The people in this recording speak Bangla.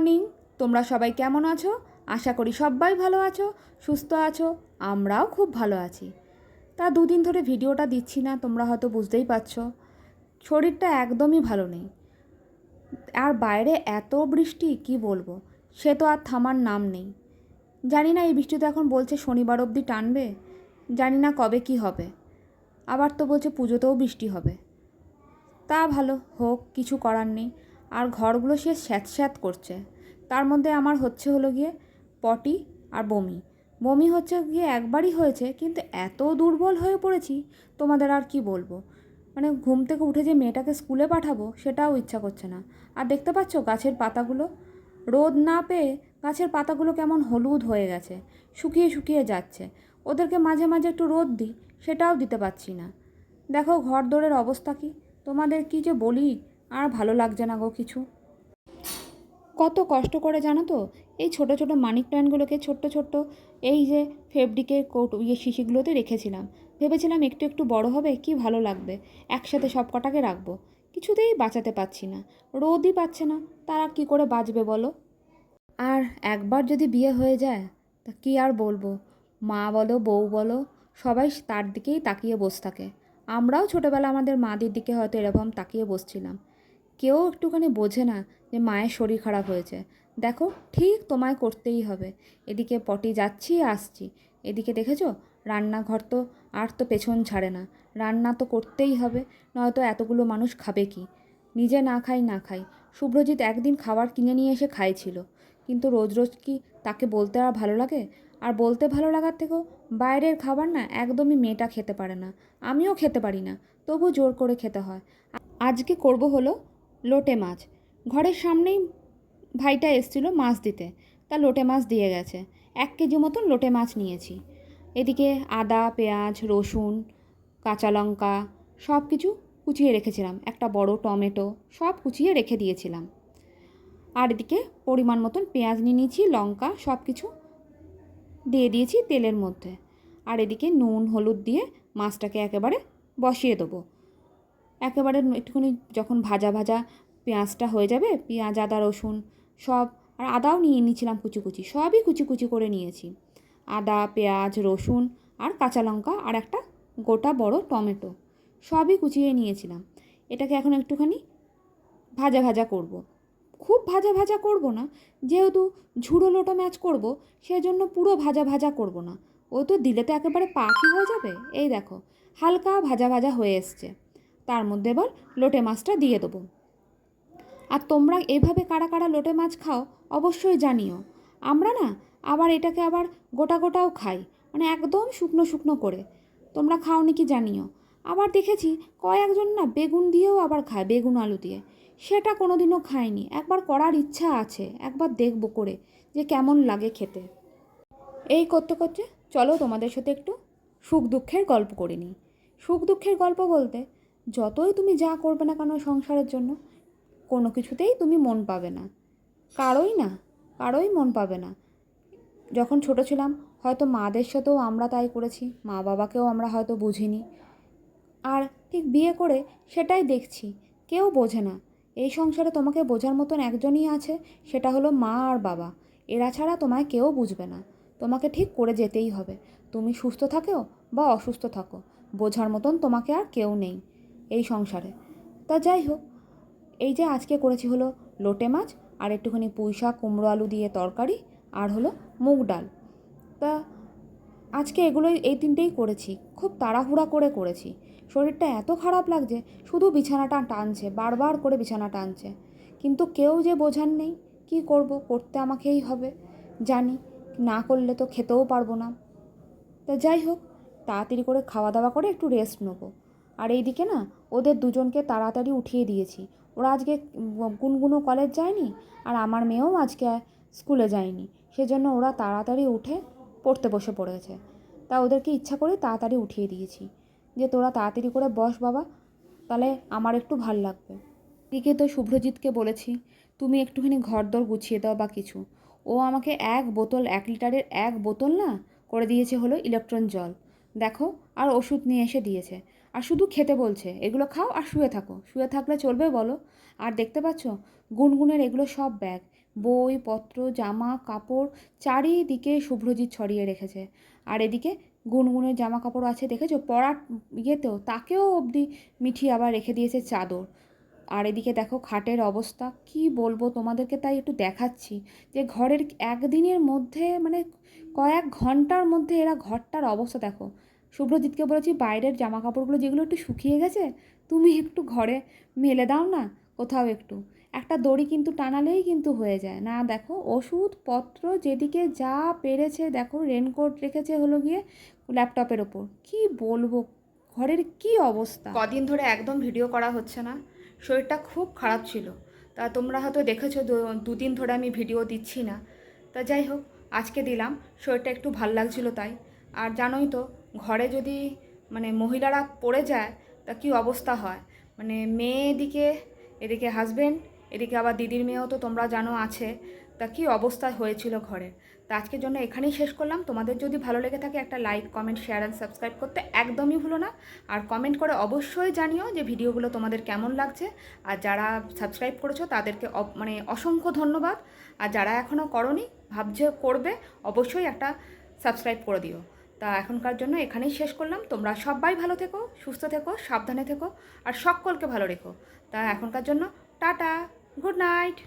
মর্নিং। তোমরা সবাই কেমন আছো? আশা করি সবাই ভালো আছো, সুস্থ আছো। আমরাও খুব ভালো আছি। তা দুদিন ধরে ভিডিওটা দিচ্ছি না, তোমরা হয়তো বুঝতেই পারছো। শরীরটা একদমই ভালো নেই। আর বাইরে এত বৃষ্টি কি বলবো, সে তো আর থামার নাম নেই। জানি না এই বৃষ্টিতে এখন বলছে শনিবার অবধি টানবে, জানি না কবে কি হবে। আবার তো বলছে পুজোতেও বৃষ্টি হবে। তা ভালো হোক, কিছু করার নেই। আর ঘরগুলো সে স্যাঁতস্যাঁত করছে। তার মধ্যে আমার হলো গিয়ে পটি আর বমি। বমি হচ্ছে গিয়ে একবারই হয়েছে, কিন্তু এত দুর্বল হয়ে পড়েছি তোমাদের আর কি বলবো। মানে ঘুম থেকে উঠে যে মেয়েটাকে স্কুলে পাঠাবো সেটাও ইচ্ছা করছে না। আর দেখতে পাচ্ছ গাছের পাতাগুলো, রোদ না পেয়ে গাছের পাতাগুলো কেমন হলুদ হয়ে গেছে, শুকিয়ে শুকিয়ে যাচ্ছে। ওদেরকে মাঝে মাঝে একটু রোদ দিই, সেটাও দিতে পারছি না। দেখো ঘর দোরের অবস্থা কি, তোমাদের কি যে বলি, আর ভালো লাগছে না গো কিছু। কত কষ্ট করে জানো তো এই ছোট ছোট মানি প্ল্যান্টগুলোকে, ছোট্ট ছোট্ট এই যে ফেব্রিকের শিশিগুলোতে রেখেছিলাম। ভেবেছিলাম একটু একটু বড় হবে, কি ভালো লাগবে, একসাথে সব কটাকে রাখবো। কিছুতেই বাঁচাতে পারছি না, রোদই পাচ্ছে না। তারা কি করে বাঁচবে বলো? আর একবার যদি বিয়ে হয়ে যায় তা কি আর বলবো, মা বলো বউ বলো সবাই তার দিকেই তাকিয়ে বসে থাকে। আমরাও ছোটোবেলা আমাদের মাদের দিকে হয়তো এরকম তাকিয়ে বসছিলাম। কেউ একটুখানি বোঝে না যে মায়ের শরীর খারাপ হয়েছে। দেখো ঠিক তোমায় করতেই হবে। এদিকে পটি যাচ্ছি আসছি, এদিকে দেখেছো রান্নাঘর তো আর তো পেছন ছাড়ে না, রান্না তো করতেই হবে, নয়তো এতগুলো মানুষ খাবে কি। নিজে না খাই না খাই, শুভ্রজিৎ একদিন খাবার কিনে নিয়ে এসে খাইছিল, কিন্তু রোজ রোজ কি তাকে বলতে আর ভালো লাগে? আর বলতে ভালো লাগার থেকেও বাইরের খাবার না একদমই মেয়েটা খেতে পারে না, আমিও খেতে পারি না, তবু জোর করে খেতে হয়। আজকে করব হলো লোটে মাছ। ঘরের সামনেই ভাইটা এসছিল মাছ দিতে, তা লোটে মাছ দিয়ে গেছে। 1 কেজি মতন লোটে মাছ নিয়েছি। এদিকে আদা পেঁয়াজ রসুন কাঁচা লঙ্কা সব কিছু কুচিয়ে রেখেছিলাম, একটা বড় টমেটো সব কুচিয়ে রেখে দিয়েছিলাম। আর এদিকে পরিমাণ মতন পেঁয়াজ নিয়ে নিয়েছি, লঙ্কা সব কিছু দিয়ে দিয়েছি তেলের মধ্যে। আর এদিকে নুন হলুদ দিয়ে মাছটাকে একেবারে বসিয়ে দেবো। একেবারে একটুখানি যখন ভাজা ভাজা পেঁয়াজটা হয়ে যাবে, পেঁয়াজ আদা রসুন সব, আর আদাও নিয়ে নিয়েছিলাম কুচি কুচি, সবই কুচি কুচি করে নিয়েছি। আদা পেঁয়াজ রসুন আর কাঁচা লঙ্কা আর একটা গোটা বড় টমেটো সবই কুচিয়ে নিয়েছিলাম। এটাকে এখন একটুখানি ভাজা ভাজা করব। খুব ভাজা ভাজা করব না, যেহেতু ঝুড়ো লোটো ম্যাচ করব, সেজন্য পুরো ভাজা ভাজা করব না। ও তো দিলে তো একেবারে পাকি হয়ে যাবে। এই দেখো হালকা ভাজা ভাজা হয়ে এসছে। তার মধ্যে এবার লোটে মাছটা দিয়ে দেবো। আর তোমরা এভাবে কারা কারা লোটে মাছ খাও অবশ্যই জানিও। আমরা না আবার এটাকে আবার গোটা গোটাও খাই, মানে একদম শুকনো শুকনো করে। তোমরা খাওনি কি জানিও। আবার দেখেছি কয়েকজন না বেগুন দিয়েও আবার খায়, বেগুন আলু দিয়ে। সেটা কোনো দিনও খাইনি, একবার করার ইচ্ছা আছে, একবার দেখব করে যে কেমন লাগে খেতে। এই করতে করতে চলো তোমাদের সাথে একটু সুখ দুঃখের গল্প করে নিই। সুখ দুঃখের গল্প বলতে, যতই তুমি যা করবে না কেন সংসারের জন্য, কোনো কিছুতেই তুমি মন পাবে না, কারোই না, কারোই মন পাবে না। যখন ছোট ছিলাম হয়তো মাদের সাথেও আমরা তাই করেছি, মা বাবাকেও আমরা হয়তো বুঝিনি। আর ঠিক বিয়ে করে সেটাই দেখছি, কেউ বোঝে না। এই সংসারে তোমাকে বোঝার মতন একজনই আছে, সেটা হলো মা আর বাবা। এরা ছাড়া তোমায় কেউ বুঝবে না। তোমাকে ঠিক করে যেতেই হবে, তুমি সুস্থ থাকো বা অসুস্থ থাকো, বোঝার মতন তোমাকে আর কেউ নেই এই সংসারে। তা যাই হোক, এই যে আজকে করেছি হলো লোটে মাছ আর একটুখানি পুঁই শাক কুমড়ো আলু দিয়ে তরকারি, আর হলো মুগ ডাল। তা আজকে এগুলোই এই তিনটেই করেছি, খুব তাড়াহুড়া করে করেছি। শরীরটা এত খারাপ লাগছে, শুধু বিছানাটা টানছে, বারবার করে বিছানা টানছে। কিন্তু কেউ যে বোঝার নেই, কি করব, করতে আমাকেই হবে। জানি না করলে তো খেতেও পারবো না। তা যাই হোক, তাড়াতাড়ি করে খাওয়া দাওয়া করে একটু রেস্ট নেবো। আর এইদিকে না ওদের দুজনকে তাড়াতাড়ি উঠিয়ে দিয়েছি। ওরা আজকে গুনগুনো কলেজ যায়নি, আর আমার মেয়েও আজকে স্কুলে যায়নি, সেজন্য ওরা তাড়াতাড়ি উঠে পড়তে বসে পড়েছে। তা ওদেরকে ইচ্ছা করে তাড়াতাড়ি উঠিয়ে দিয়েছি যে তোরা তাড়াতাড়ি করে বস বাবা, তাহলে আমার একটু ভাল লাগবে। এদিকে তো শুভ্রজিৎকে বলেছি তুমি একটুখানি ঘরদোর গুছিয়ে দাও বা কিছু। ও আমাকে 1 বোতল 1 লিটারের 1 বোতল না করে দিয়েছে হলো ইলেকট্রন জল, দেখো, আর ওষুধ নিয়ে এসে দিয়েছে। আর শুধু খেতে বলছে এগুলো খাও আর শুয়ে থাকো। শুয়ে থাকলে চলবে বলো? আর দেখতে পাচ্ছ গুনগুনের এগুলো সব ব্যাগ, বইপত্র জামা কাপড় চারিদিকে শুভ্রজিৎ ছড়িয়ে রেখেছে। আর এদিকে গুনগুনের জামা কাপড় আছে দেখেছো, পরার ইয়েতেও তাকেও অবধি মিঠি আবার রেখে দিয়েছে চাদর। আর এদিকে দেখো খাটের অবস্থা, কি বলবো তোমাদেরকে, তাই একটু দেখাচ্ছি যে ঘরের একদিনের মধ্যে মানে কয়েক ঘন্টার মধ্যে এরা ঘরটার অবস্থা দেখো। শুভ্রজিৎকে বলেছি বাইরের জামা কাপড়গুলো যেগুলো একটু শুকিয়ে গেছে তুমি একটু ঘরে মেলে দাও না কোথাও একটু, একটা দড়ি কিন্তু টানালেই কিন্তু হয়ে যায় না। দেখো ওষুধপত্র যেদিকে যা পেরেছে, দেখো রেনকোট রেখেছে হলো গিয়ে ল্যাপটপের ওপর, কি বলবো ঘরের কি অবস্থা। কদিন ধরে একদম ভিডিও করা হচ্ছে না, শরীরটা খুব খারাপ ছিল। তা তোমরা হয়তো দেখেছো দুদিন ধরে আমি ভিডিও দিচ্ছি না। তা যাই হোক, আজকে দিলাম, শরীরটা একটু ভাল লাগছিল তাই। আর জানোই তো ঘরে যদি মানে মহিলারা পড়ে যায় তা কী অবস্থা হয়, মানে মেয়ে এদিকে, এদিকে হাজবেন্ড, এদিকে আবার দিদির মেয়েও তো তোমরা জানো আছে, তা কী অবস্থা হয়েছিল ঘরে। তা আজকের জন্য এখানেই শেষ করলাম। তোমাদের যদি ভালো লেগে থাকে একটা like comment share and subscribe করতে একদমই ভুলো না। আর কমেন্ট করে অবশ্যই জানিও যে ভিডিওগুলো তোমাদের কেমন লাগছে। আর যারা সাবস্ক্রাইব করেছো তাদেরকে মানে অসংখ্য ধন্যবাদ। আর যারা এখনও করনি ভাবছে করবে, অবশ্যই একটা সাবস্ক্রাইব করে দিও। তা এখনকার জন্য এখানেই শেষ করলাম। তোমরা সবাই ভালো থেকো, সুস্থ থেকো, সাবধানে থেকো আর সকলকে ভালো রেখো। তা এখনকার জন্য টাটা, গুড নাইট।